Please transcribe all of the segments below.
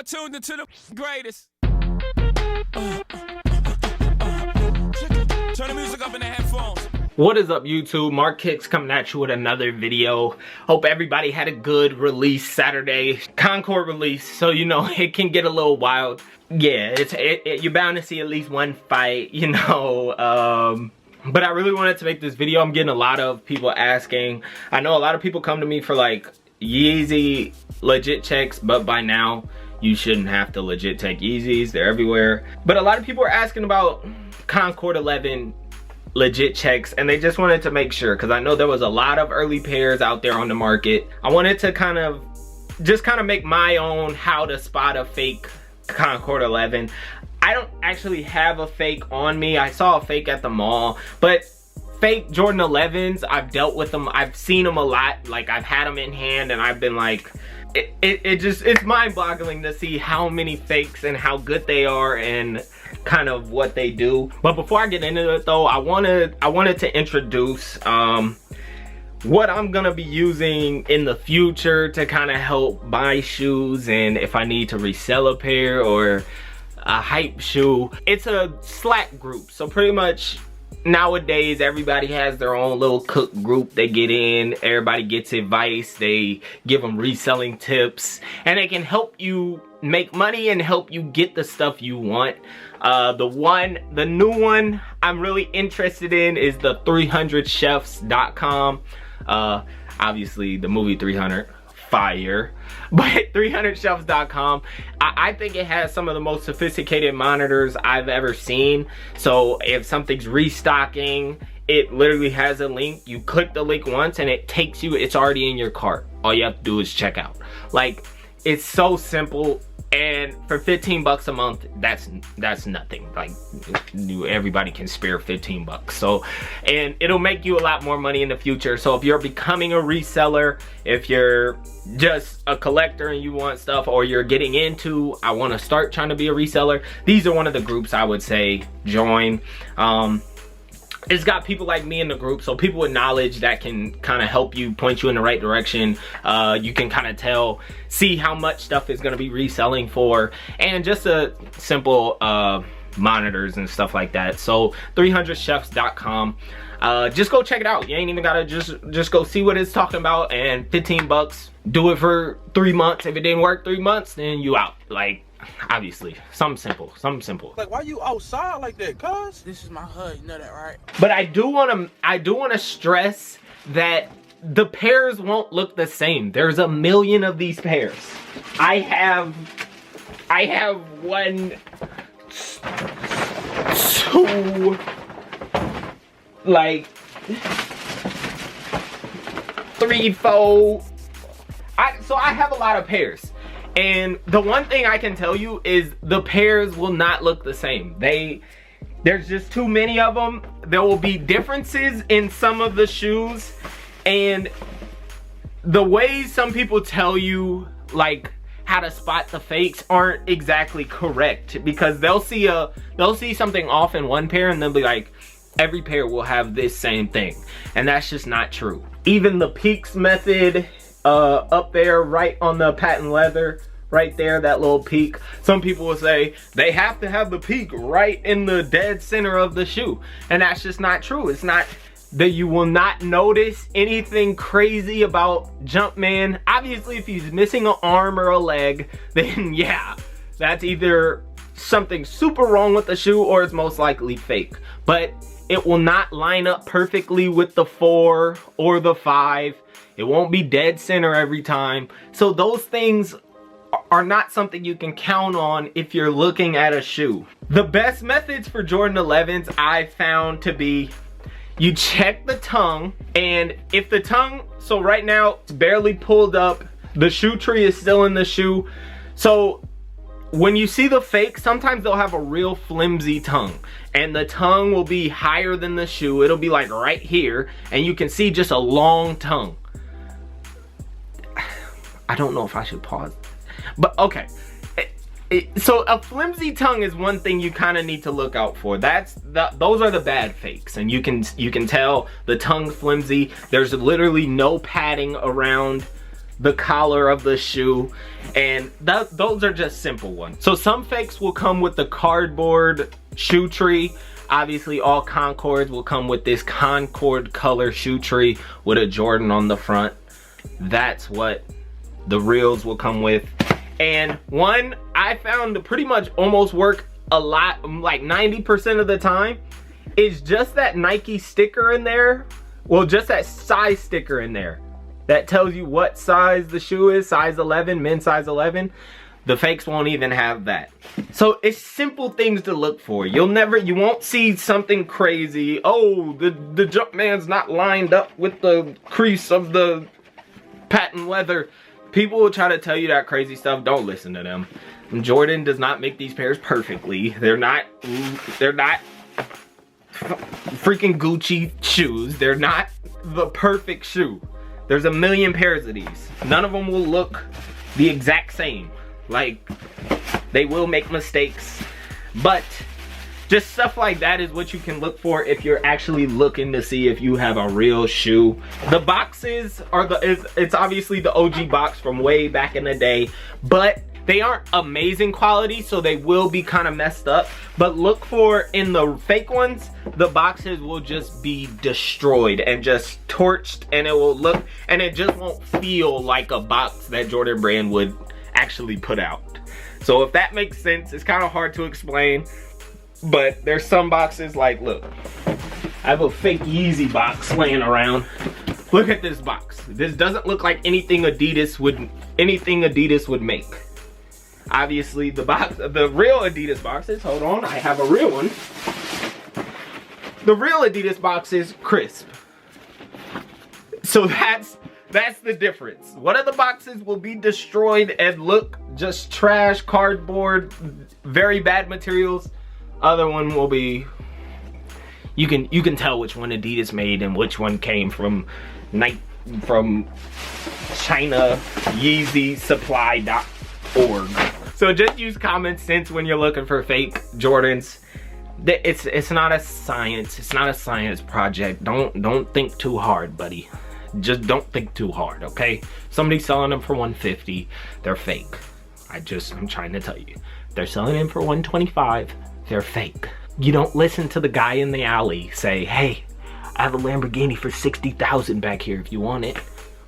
now tuned into the greatest. Turn the music up in the headphones. What is up, YouTube? Mark Kicks coming at you with another video. Hope everybody had a good release Saturday. Concord release, so you know it can get a little wild. Yeah, you're bound to see at least one fight, you know. But I really wanted to make this video. I'm getting a lot of people asking. I know a lot of people come to me for like Yeezy legit checks, but by now you shouldn't have to legit take Yeezys. They're everywhere. But a lot of people are asking about Concord 11 legit checks, and they just wanted to make sure, because I know there was a lot of early pairs out there on the market. I wanted to kind of make my own how to spot a fake Concord 11. I don't actually have a fake on me. I saw a fake at the mall, but fake Jordan 11s, I've dealt with them. I've seen them a lot. Like, I've had them in hand and I've been like, it's mind-boggling to see how many fakes and how good they are and kind of what they do. But before I get into it though, I wanted to introduce what I'm gonna be using in the future to kind of help buy shoes, and if I need to resell a pair or a hype shoe. It's a Slack group, so pretty much nowadays everybody has their own little cook group they get in. Everybody gets advice, they give them reselling tips, and they can help you make money and help you get the stuff you want. The new one I'm really interested in is the 300chefs.com. Obviously the movie 300, fire, but 300chefs.com, I think it has some of the most sophisticated monitors I've ever seen. So if something's restocking, it literally has a link. You click the link once and it takes you, it's already in your cart. All you have to do is check out. Like, it's so simple, and for 15 bucks a month, that's nothing. Like, everybody can spare 15 bucks. So, and it'll make you a lot more money in the future. So if you're becoming a reseller, if you're just a collector and you want stuff, or you're getting into, I want to start trying to be a reseller, these are one of the groups I would say join. It's got people like me in the group, so people with knowledge that can kind of help you, point you in the right direction. You can kind of see how much stuff is going to be reselling for, and just a simple monitors and stuff like that. So 300chefs.com. Just go check it out. You ain't even gotta just go see what it's talking about, and 15 bucks. Do it for 3 months. If it didn't work 3 months, then you out. Like, obviously, something simple. Like, why you outside like that, cuz? This is my hood, you know that, right? But I do wanna stress that the pairs won't look the same. There's a million of these pairs. I have 1, 2, like 3, 4. So I have a lot of pairs. And the one thing I can tell you is the pairs will not look the same. There's just too many of them. There will be differences in some of the shoes, and the ways some people tell you like how to spot the fakes aren't exactly correct, because they'll see something off in one pair and they'll be like, every pair will have this same thing, and that's just not true. Even the peaks method up there right on the patent leather, right there, that little peak, some people will say they have to have the peak right in the dead center of the shoe, and that's just not true. It's not that you will not notice anything crazy about Jumpman. Obviously, if he's missing an arm or a leg, then yeah, that's either something super wrong with the shoe or it's most likely fake. But it will not line up perfectly with the 4 or the 5. It won't be dead center every time. So those things are not something you can count on if you're looking at a shoe. The best methods for Jordan 11s I found to be, you check the tongue, and if the tongue, so right now it's barely pulled up, the shoe tree is still in the shoe. So when you see the fake, sometimes they'll have a real flimsy tongue, and the tongue will be higher than the shoe. It'll be like right here, and you can see just a long tongue. I don't know if I should pause, but okay. So a flimsy tongue is one thing you kind of need to look out for. Those are the bad fakes, and you can tell the tongue's flimsy. There's literally no padding around the collar of the shoe, and those are just simple ones. So some fakes will come with the cardboard shoe tree. Obviously all Concords will come with this Concord color shoe tree with a Jordan on the front. That's what the reals will come with. And one I found to pretty much almost work a lot, like 90% of the time, is just that Nike sticker in there. Well, just that size sticker in there that tells you what size the shoe is, size 11, men's size 11. The fakes won't even have that. So it's simple things to look for. You won't see something crazy. Oh, the Jumpman's not lined up with the crease of the patent leather. People will try to tell you that crazy stuff. Don't listen to them. Jordan does not make these pairs perfectly. They're not freaking Gucci shoes. They're not the perfect shoe. There's a million pairs of these. None of them will look the exact same. Like, they will make mistakes, but just stuff like that is what you can look for if you're actually looking to see if you have a real shoe. The boxes are it's obviously the OG box from way back in the day, but they aren't amazing quality, so they will be kind of messed up. But look for, in the fake ones, the boxes will just be destroyed and just torched, and it will look, and it just won't feel like a box that Jordan Brand would actually put out. So if that makes sense, it's kind of hard to explain, but there's some boxes, like, look, I have a fake Yeezy box laying around. Look at this box. This doesn't look like anything Adidas would make. Obviously the real Adidas boxes, hold on, I have a real one. The real Adidas box is crisp. So that's the difference. One of the boxes will be destroyed and look just trash, cardboard, very bad materials. Other one will be, you can tell which one Adidas made and which one came from China, Yeezy Supply.org. So just use common sense when you're looking for fake Jordans. It's not a science. It's not a science project. Don't think too hard, buddy. Just don't think too hard, okay? Somebody's selling them for $150. They're fake. I'm trying to tell you. They're selling them for $125. They're fake. You don't listen to the guy in the alley say, hey, I have a Lamborghini for $60,000 back here if you want it.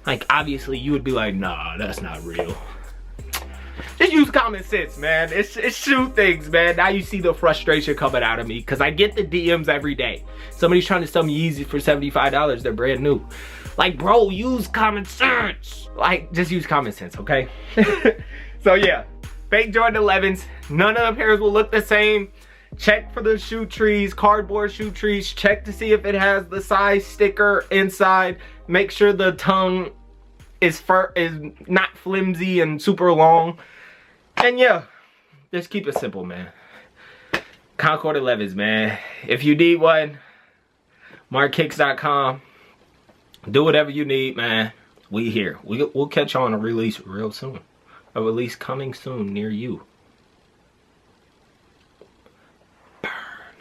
Like, obviously you would be like, nah, that's not real. Just use common sense, man. It's shoe things, man. Now you see the frustration coming out of me, because I get the DMs every day. Somebody's trying to sell me Yeezy for $75. They're brand new. Like, bro, use common sense. Like, just use common sense, okay? So yeah, fake Jordan 11s. None of the pairs will look the same. Check for the shoe trees, cardboard shoe trees. Check to see if it has the size sticker inside. Make sure the tongue is not flimsy and super long. And yeah, just keep it simple, man. Concord 11s, man. If you need one, markkicks.com. Do whatever you need, man. We here. We'll catch you on a release real soon. A release coming soon near you.